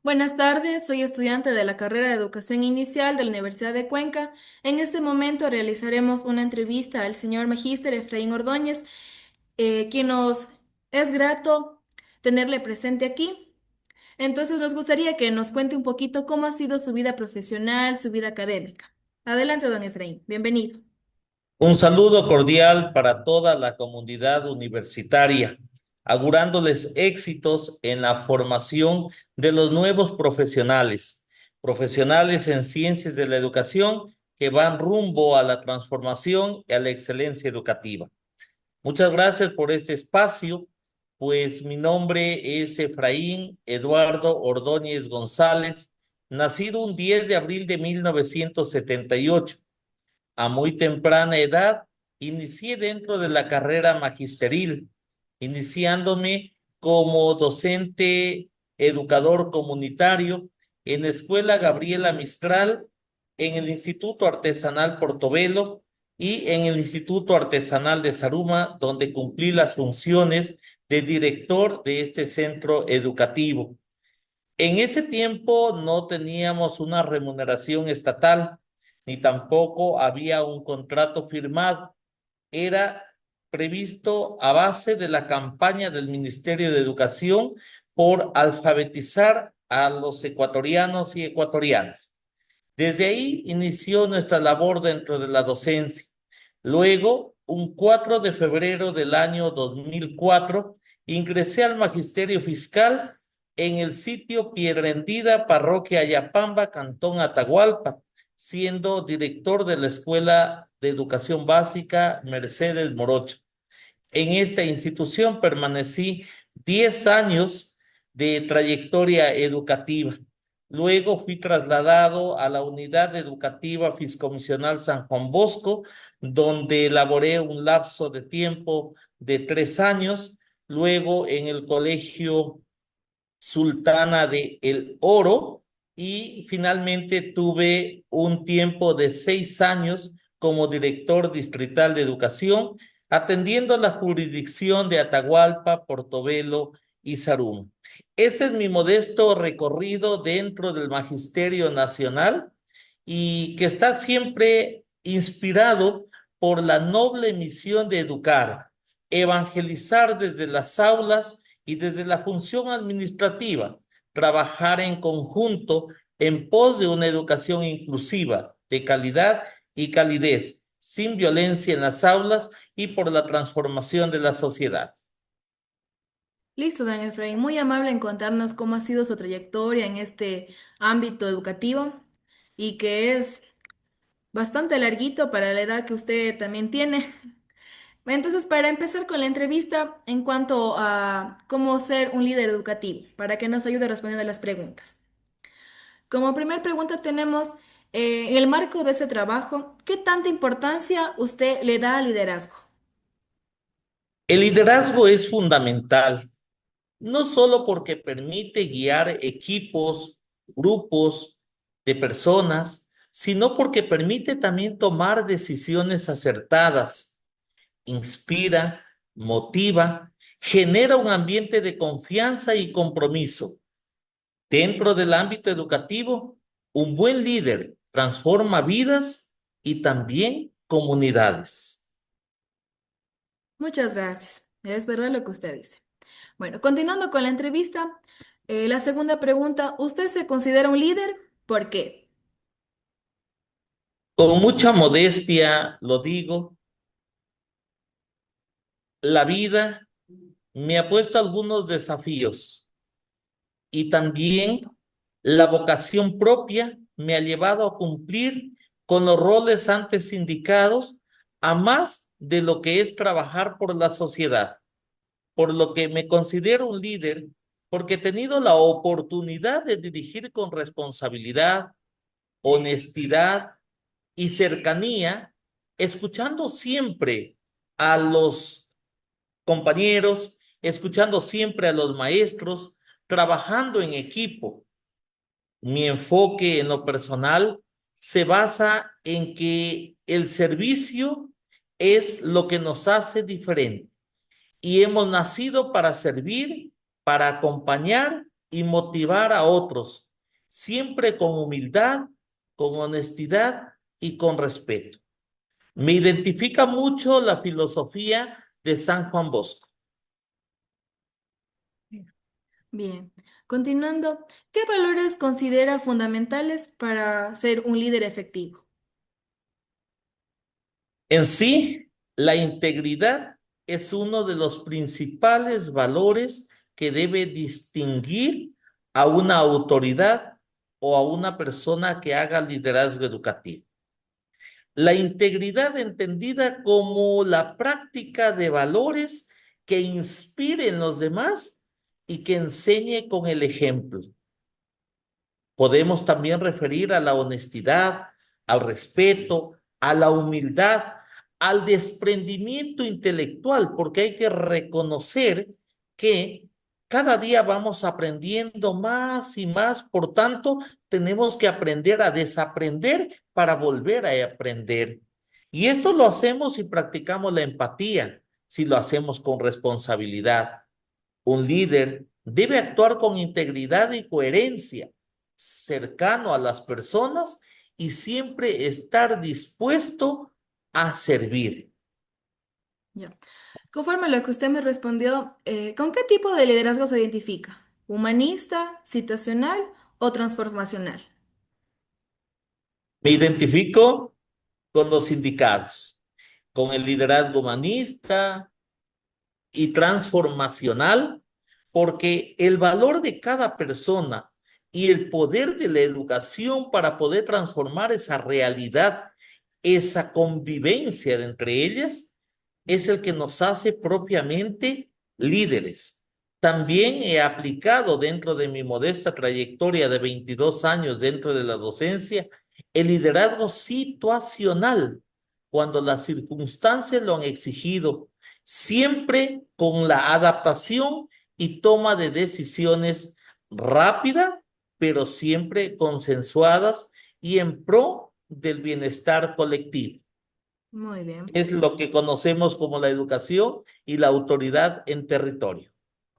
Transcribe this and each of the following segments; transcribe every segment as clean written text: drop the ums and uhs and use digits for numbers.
Buenas tardes, soy estudiante de la carrera de Educación Inicial de la Universidad de Cuenca. En este momento realizaremos una entrevista al señor Magíster Efraín Ordóñez, quien nos es grato tenerle presente aquí. Entonces nos gustaría que nos cuente un poquito cómo ha sido su vida profesional, su vida académica. Adelante, don Efraín, bienvenido. Un saludo cordial para toda la comunidad universitaria, augurándoles éxitos en la formación de los nuevos profesionales, profesionales en ciencias de la educación que van rumbo a la transformación y a la excelencia educativa. Muchas gracias por este espacio, pues mi nombre es Efraín Eduardo Ordóñez González, nacido un 10 de abril de 1978. A muy temprana edad inicié dentro de la carrera magisteril, iniciándome como docente educador comunitario en la Escuela Gabriela Mistral, en el Instituto Artesanal Portobelo y en el Instituto Artesanal de Zaruma, donde cumplí las funciones de director de este centro educativo. En ese tiempo no teníamos una remuneración estatal, ni tampoco había un contrato firmado. Era previsto a base de la campaña del Ministerio de Educación por alfabetizar a los ecuatorianos y ecuatorianas. Desde ahí inició nuestra labor dentro de la docencia. Luego, un 4 de febrero del año 2004, ingresé al Magisterio Fiscal en el sitio Piedra parroquia Ayapamba, Cantón Atahualpa, siendo director de la Escuela de Educación Básica Mercedes Morocho. En esta institución permanecí 10 años de trayectoria educativa. Luego fui trasladado a la Unidad Educativa Fiscomisional San Juan Bosco, donde elaboré un lapso de tiempo de 3 años. Luego en el Colegio Sultana de El Oro y finalmente tuve un tiempo de 6 años como director distrital de educación, atendiendo la jurisdicción de Atahualpa, Portobelo y Sarum. Este es mi modesto recorrido dentro del Magisterio Nacional y que está siempre inspirado por la noble misión de educar, evangelizar desde las aulas y desde la función administrativa, trabajar en conjunto en pos de una educación inclusiva, de calidad y calidez, sin violencia en las aulas y por la transformación de la sociedad. Listo, don Efraín, muy amable en contarnos cómo ha sido su trayectoria en este ámbito educativo y que es bastante larguito para la edad que usted también tiene. Entonces, para empezar con la entrevista, en cuanto a cómo ser un líder educativo, para que nos ayude respondiendo las preguntas. Como primera pregunta tenemos, en el marco de ese trabajo, ¿qué tanta importancia usted le da al liderazgo? El liderazgo es fundamental, no solo porque permite guiar equipos, grupos de personas, sino porque permite también tomar decisiones acertadas, inspira, motiva, genera un ambiente de confianza y compromiso. Dentro del ámbito educativo, un buen líder transforma vidas y también comunidades. Muchas gracias. Es verdad lo que usted dice. Bueno, continuando con la entrevista, la segunda pregunta, ¿usted se considera un líder? ¿Por qué? Con mucha modestia lo digo, la vida me ha puesto algunos desafíos y también la vocación propia me ha llevado a cumplir con los roles antes indicados a más de lo que es trabajar por la sociedad, por lo que me considero un líder porque he tenido la oportunidad de dirigir con responsabilidad, honestidad y cercanía, escuchando siempre a los compañeros, escuchando siempre a los maestros, trabajando en equipo. Mi enfoque en lo personal se basa en que el servicio es lo que nos hace diferente y hemos nacido para servir, para acompañar y motivar a otros, siempre con humildad, con honestidad y con respeto. Me identifica mucho la filosofía de San Juan Bosco. Bien. Continuando, ¿qué valores considera fundamentales para ser un líder efectivo? En sí, la integridad es uno de los principales valores que debe distinguir a una autoridad o a una persona que haga liderazgo educativo. La integridad entendida como la práctica de valores que inspiren los demás y que enseñe con el ejemplo. Podemos también referir a la honestidad, al respeto, a la humildad, al desprendimiento intelectual, porque hay que reconocer que cada día vamos aprendiendo más y más, por tanto, tenemos que aprender a desaprender para volver a aprender. Y esto lo hacemos si practicamos la empatía, si lo hacemos con responsabilidad. Un líder debe actuar con integridad y coherencia, cercano a las personas y siempre estar dispuesto a servir. Ya. Conforme a lo que usted me respondió, ¿con qué tipo de liderazgo se identifica? ¿Humanista, situacional o transformacional? Me identifico con los sindicatos, con el liderazgo humanista y transformacional, porque el valor de cada persona y el poder de la educación para poder transformar esa realidad, esa convivencia de entre ellas, es el que nos hace propiamente líderes. También he aplicado dentro de mi modesta trayectoria de 22 años dentro de la docencia el liderazgo situacional, cuando las circunstancias lo han exigido, siempre con la adaptación y toma de decisiones rápida, pero siempre consensuadas y en pro del bienestar colectivo. Muy bien. Es lo que conocemos como la educación y la autoridad en territorio.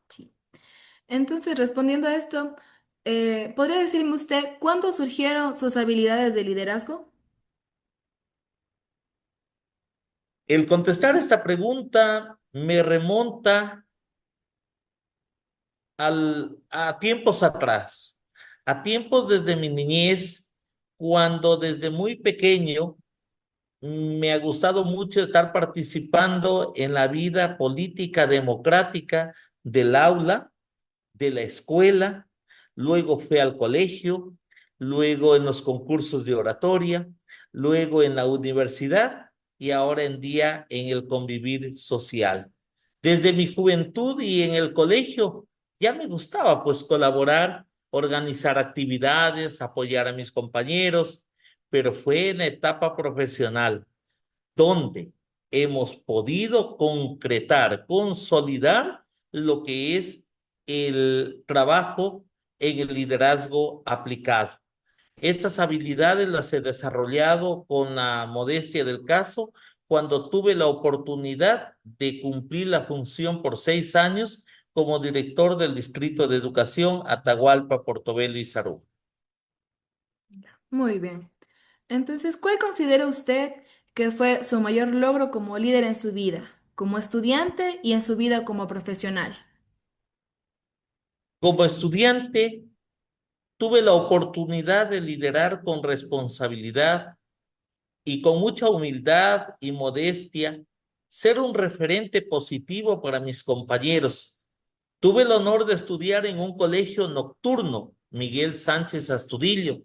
Sí. Entonces, respondiendo a esto, ¿podría decirme usted cuándo surgieron sus habilidades de liderazgo? El contestar esta pregunta me remonta a tiempos atrás, a tiempos desde mi niñez, cuando desde muy pequeño me ha gustado mucho estar participando en la vida política democrática del aula, de la escuela, luego fui al colegio, luego en los concursos de oratoria, luego en la universidad y ahora en día en el convivir social. Desde mi juventud y en el colegio ya me gustaba pues colaborar, organizar actividades, apoyar a mis compañeros, pero fue en la etapa profesional donde hemos podido concretar, consolidar lo que es el trabajo en el liderazgo aplicado. Estas habilidades las he desarrollado con la modestia del caso cuando tuve la oportunidad de cumplir la función por 6 años como director del Distrito de Educación Atahualpa, Portobelo y Sarú. Muy bien. Entonces, ¿cuál considera usted que fue su mayor logro como líder en su vida, como estudiante y en su vida como profesional? Como estudiante, tuve la oportunidad de liderar con responsabilidad y con mucha humildad y modestia, ser un referente positivo para mis compañeros. Tuve el honor de estudiar en un colegio nocturno, Miguel Sánchez Astudillo,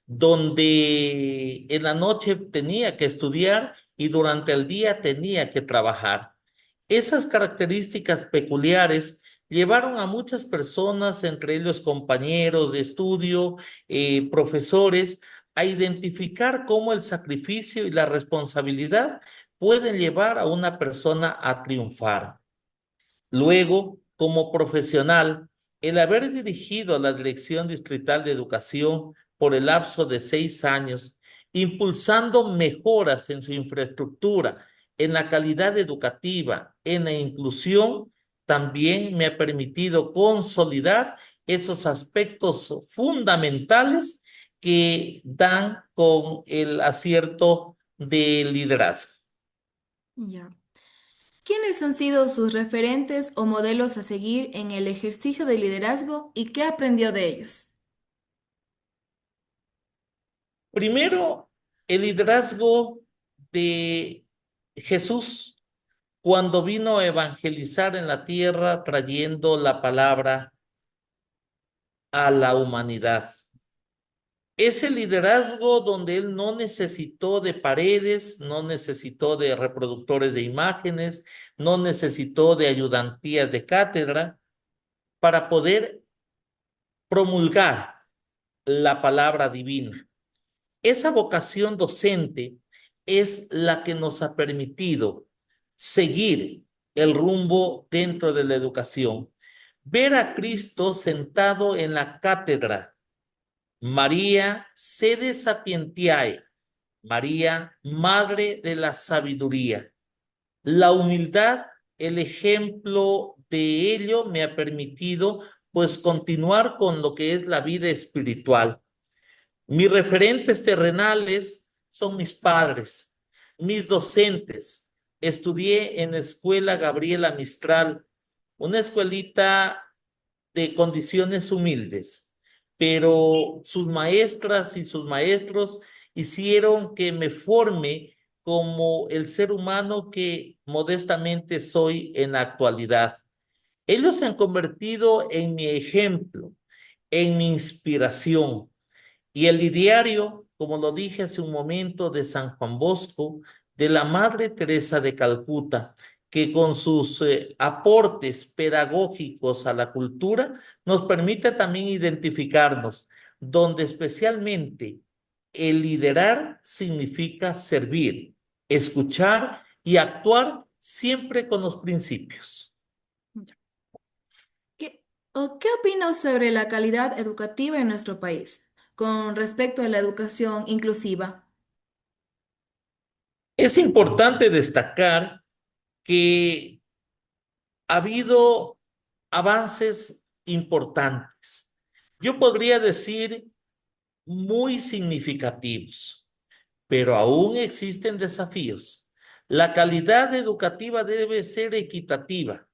donde en la noche tenía que estudiar y durante el día tenía que trabajar. Esas características peculiares llevaron a muchas personas, entre ellos compañeros de estudio, profesores, a identificar cómo el sacrificio y la responsabilidad pueden llevar a una persona a triunfar. Luego, como profesional, el haber dirigido la Dirección Distrital de Educación por el lapso de 6 años, impulsando mejoras en su infraestructura, en la calidad educativa, en la inclusión, también me ha permitido consolidar esos aspectos fundamentales que dan con el acierto del liderazgo. Ya. ¿Quiénes han sido sus referentes o modelos a seguir en el ejercicio de liderazgo y qué aprendió de ellos? Primero, el liderazgo de Jesús cuando vino a evangelizar en la tierra trayendo la palabra a la humanidad. Ese liderazgo donde él no necesitó de paredes, no necesitó de reproductores de imágenes, no necesitó de ayudantías de cátedra para poder promulgar la palabra divina. Esa vocación docente es la que nos ha permitido seguir el rumbo dentro de la educación. Ver a Cristo sentado en la cátedra, María sede sapientiae, María, madre de la sabiduría. La humildad, el ejemplo de ello me ha permitido pues continuar con lo que es la vida espiritual. Mis referentes terrenales son mis padres, mis docentes. Estudié en la escuela Gabriela Mistral, una escuelita de condiciones humildes, pero sus maestras y sus maestros hicieron que me forme como el ser humano que modestamente soy en la actualidad. Ellos se han convertido en mi ejemplo, en mi inspiración. Y el ideario, como lo dije hace un momento, de San Juan Bosco, de la Madre Teresa de Calcuta, que con sus aportes pedagógicos a la cultura nos permite también identificarnos, donde especialmente el liderar significa servir, escuchar y actuar siempre con los principios. ¿Qué opinas sobre la calidad educativa en nuestro país con respecto a la educación inclusiva? Es importante destacar que ha habido avances importantes. Yo podría decir muy significativos, pero aún existen desafíos. La calidad educativa debe ser equitativa,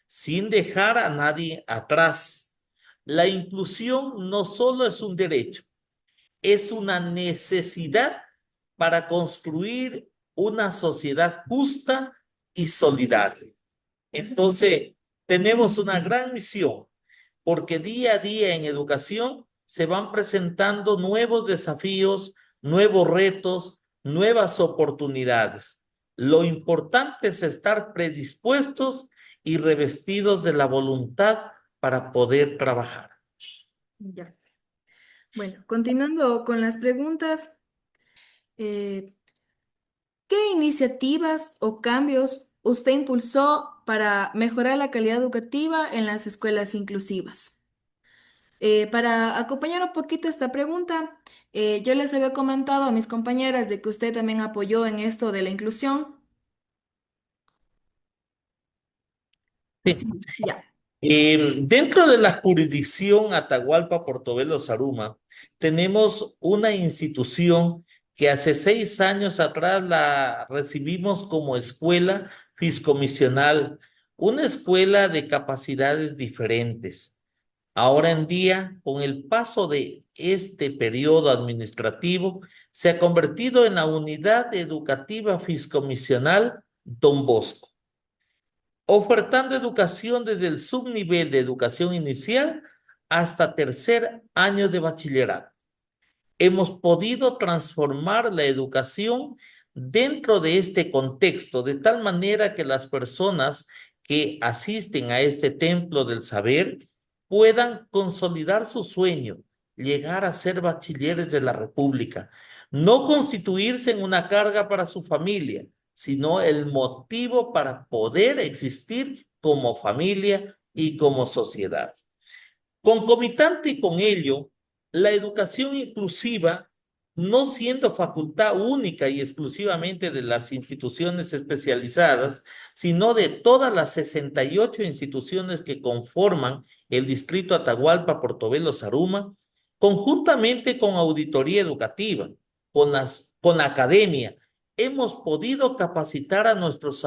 sin dejar a nadie atrás. La inclusión no solo es un derecho, es una necesidad para construir una sociedad justa y solidaria. Entonces, tenemos una gran misión, porque día a día en educación se van presentando nuevos desafíos, nuevos retos, nuevas oportunidades. Lo importante es estar predispuestos y revestidos de la voluntad para poder trabajar. Ya. Bueno, continuando con las preguntas, eh, ¿qué iniciativas o cambios usted impulsó para mejorar la calidad educativa en las escuelas inclusivas? Para acompañar un poquito esta pregunta, yo les había comentado a mis compañeras de que usted también apoyó en esto de la inclusión. Sí. Sí, ya. Dentro de la jurisdicción Atahualpa Portobelo Zaruma, tenemos una institución que hace 6 años atrás la recibimos como escuela fiscomisional, una escuela de capacidades diferentes. Ahora en día, con el paso de este periodo administrativo, se ha convertido en la unidad educativa fiscomisional Don Bosco, ofertando educación desde el subnivel de educación inicial hasta tercer año de bachillerato. Hemos podido transformar la educación dentro de este contexto, de tal manera que las personas que asisten a este templo del saber puedan consolidar su sueño, llegar a ser bachilleres de la República, no constituirse en una carga para su familia, sino el motivo para poder existir como familia y como sociedad. Concomitante con ello, la educación inclusiva no siendo facultad única y exclusivamente de las instituciones especializadas, sino de todas las 68 instituciones que conforman el distrito Atahualpa, Portobelo, Zaruma, conjuntamente con auditoría educativa, con la academia, hemos podido capacitar a nuestros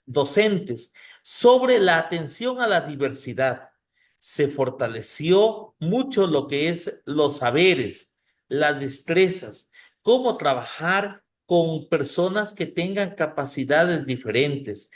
docentes sobre la atención a la diversidad. Se fortaleció mucho lo que es los saberes, las destrezas, cómo trabajar con personas que tengan capacidades diferentes.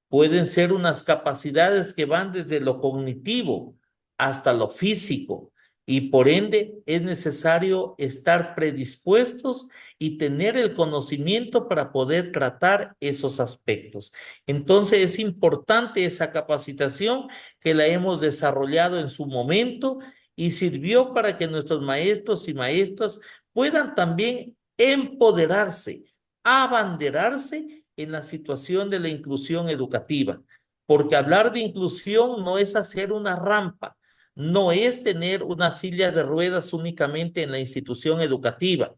Pueden ser unas capacidades que van desde lo cognitivo hasta lo físico y por ende es necesario estar predispuestos y tener el conocimiento para poder tratar esos aspectos. Entonces es importante esa capacitación que la hemos desarrollado en su momento y sirvió para que nuestros maestros y maestras puedan también empoderarse, abanderarse en la situación de la inclusión educativa, porque hablar de inclusión no es hacer una rampa, no es tener una silla de ruedas únicamente en la institución educativa.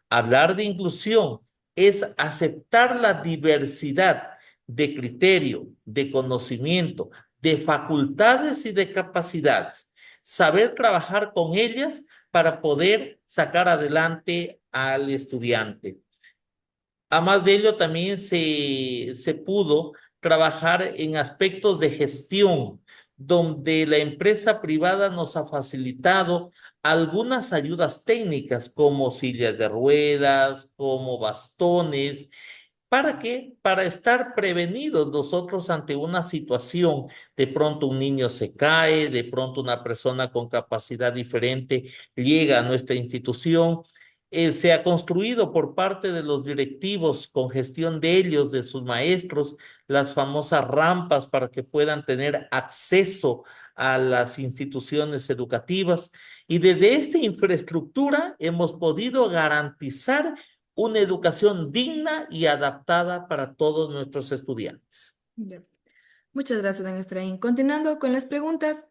Hablar de inclusión es aceptar la diversidad de criterio, de conocimiento, de facultades y de capacidades, saber trabajar con ellas para poder sacar adelante al estudiante. A más de ello, también se pudo trabajar en aspectos de gestión, donde la empresa privada nos ha facilitado algunas ayudas técnicas como sillas de ruedas, como bastones. ¿Para qué? Para estar prevenidos nosotros ante una situación. De pronto un niño se cae, de pronto una persona con capacidad diferente llega a nuestra institución. Se ha construido por parte de los directivos, con gestión de ellos, de sus maestros, las famosas rampas para que puedan tener acceso a las instituciones educativas. Y desde esta infraestructura hemos podido garantizar una educación digna y adaptada para todos nuestros estudiantes. Ya. Muchas gracias, don Efraín. Continuando con las preguntas,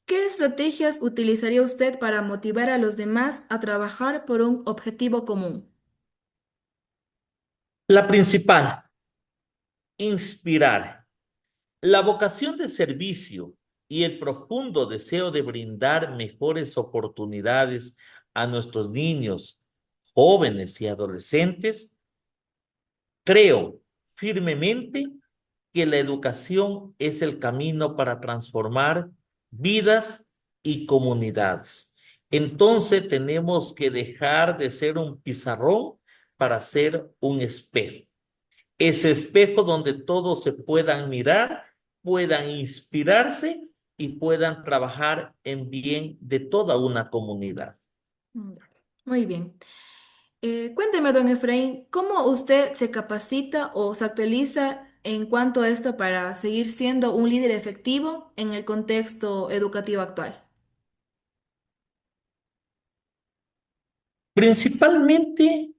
¿qué estrategias utilizaría usted para motivar a los demás a trabajar por un objetivo común? La principal, inspirar. La vocación de servicio y el profundo deseo de brindar mejores oportunidades a nuestros niños, jóvenes y adolescentes, creo firmemente que la educación es el camino para transformar vidas y comunidades. Entonces tenemos que dejar de ser un pizarrón para ser un espejo. Ese espejo donde todos se puedan mirar, puedan inspirarse y puedan trabajar en bien de toda una comunidad. Ya. Muy bien. Cuénteme, don Efraín, ¿cómo usted se capacita o se actualiza en cuanto a esto para seguir siendo un líder efectivo en el contexto educativo actual? Principalmente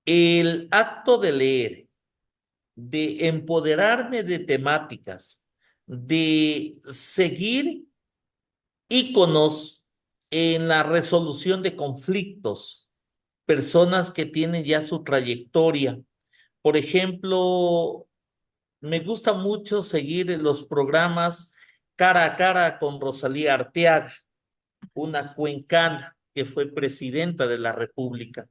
el acto de leer, de empoderarme de temáticas, de seguir íconos en la resolución de conflictos, personas que tienen ya su trayectoria. Por ejemplo, me gusta mucho seguir los programas Cara a Cara con Rosalía Arteaga, una cuencana que fue presidenta de la República.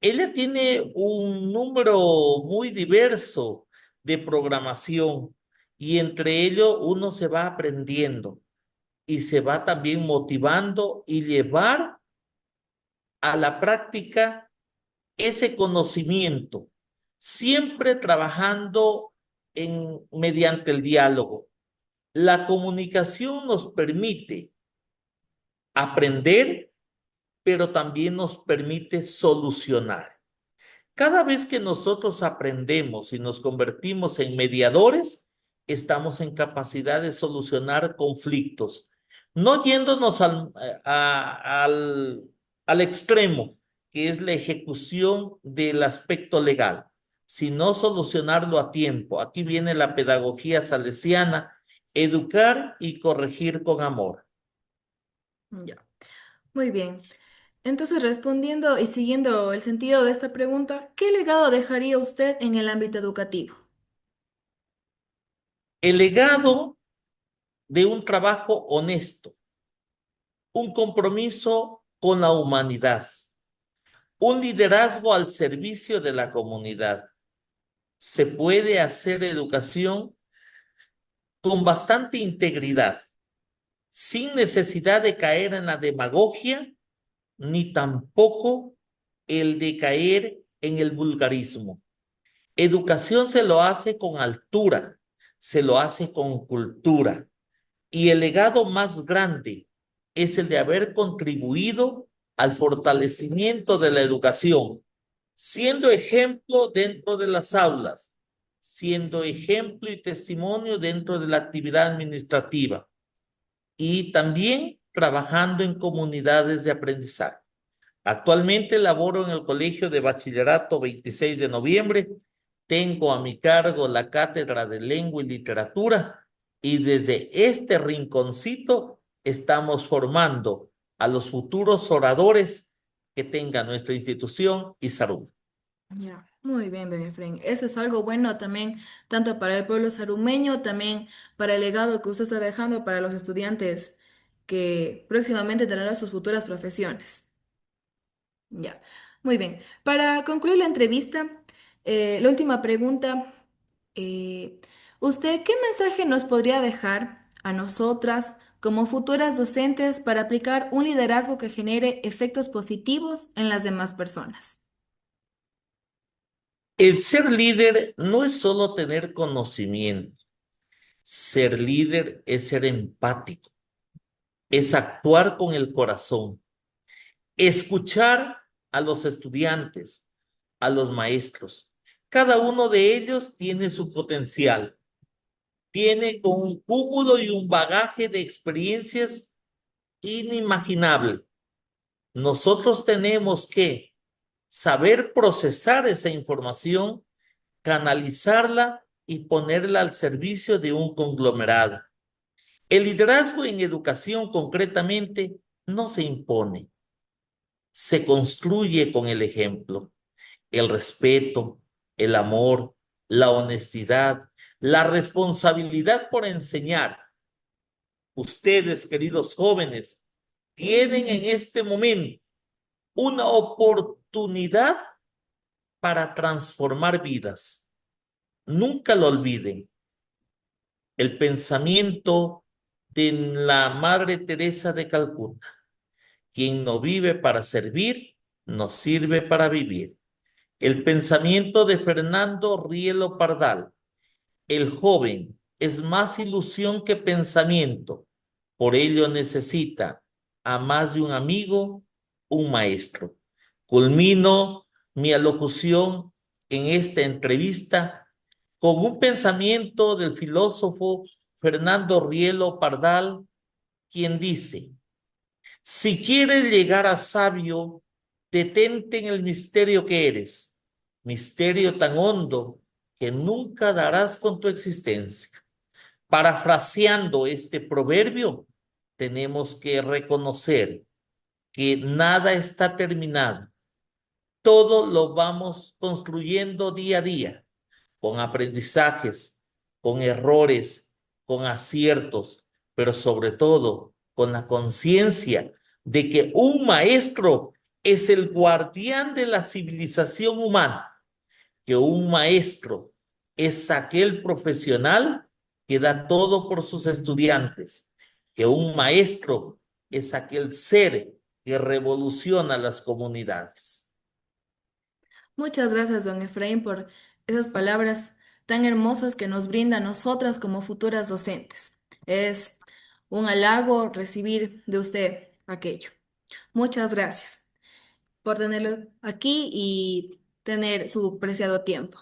Ella tiene un número muy diverso de programación y entre ello uno se va aprendiendo y se va también motivando y llevar a la práctica ese conocimiento, siempre trabajando mediante el diálogo. La comunicación nos permite aprender, pero también nos permite solucionar. Cada vez que nosotros aprendemos y nos convertimos en mediadores, estamos en capacidad de solucionar conflictos, no yéndonos al extremo, que es la ejecución del aspecto legal, sino solucionarlo a tiempo. Aquí viene la pedagogía salesiana, educar y corregir con amor. Ya. Muy bien. Entonces, respondiendo y siguiendo el sentido de esta pregunta, ¿qué legado dejaría usted en el ámbito educativo? El legado de un trabajo honesto, un compromiso con la humanidad, un liderazgo al servicio de la comunidad. Se puede hacer educación con bastante integridad, sin necesidad de caer en la demagogia, ni tampoco el de caer en el vulgarismo. Educación se lo hace con altura, se lo hace con cultura. Y el legado más grande es el de haber contribuido al fortalecimiento de la educación, siendo ejemplo dentro de las aulas, siendo ejemplo y testimonio dentro de la actividad administrativa y también trabajando en comunidades de aprendizaje. Actualmente laboro en el Colegio de Bachillerato 26 de Noviembre. Tengo a mi cargo la Cátedra de Lengua y Literatura y desde este rinconcito estamos formando a los futuros oradores que tenga nuestra institución y salud. Ya, muy bien, doña Efraín. Eso es algo bueno también, tanto para el pueblo sarumeño, también para el legado que usted está dejando para los estudiantes que próximamente tendrán sus futuras profesiones. Ya, muy bien. Para concluir la entrevista, la última pregunta, eh, ¿usted qué mensaje nos podría dejar a nosotras como futuras docentes para aplicar un liderazgo que genere efectos positivos en las demás personas? El ser líder no es solo tener conocimiento. Ser líder es ser empático, es actuar con el corazón, escuchar a los estudiantes, a los maestros. Cada uno de ellos tiene su potencial, viene con un cúmulo y un bagaje de experiencias inimaginable. Nosotros tenemos que saber procesar esa información, canalizarla y ponerla al servicio de un conglomerado. El liderazgo en educación concretamente no se impone, se construye con el ejemplo. El respeto, el amor, la honestidad, la responsabilidad por enseñar. Ustedes, queridos jóvenes, tienen en este momento una oportunidad para transformar vidas. Nunca lo olviden. El pensamiento de la Madre Teresa de Calcuta: quien no vive para servir, no sirve para vivir. El pensamiento de Fernando Rielo Pardal: el joven es más ilusión que pensamiento, por ello necesita a más de un amigo, un maestro. Culmino mi alocución en esta entrevista con un pensamiento del filósofo Fernando Rielo Pardal, quien dice: si quieres llegar a sabio, detente en el misterio que eres, misterio tan hondo que nunca darás con tu existencia. Parafraseando este proverbio, tenemos que reconocer que nada está terminado. Todo lo vamos construyendo día a día, con aprendizajes, con errores, con aciertos, pero sobre todo con la conciencia de que un maestro es el guardián de la civilización humana, que un maestro es aquel profesional que da todo por sus estudiantes, que un maestro es aquel ser que revoluciona las comunidades. Muchas gracias, don Efraín, por esas palabras tan hermosas que nos brinda a nosotras como futuras docentes. Es un halago recibir de usted aquello. Muchas gracias por tenerlo aquí y tener su preciado tiempo.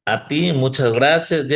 A ti, muchas gracias.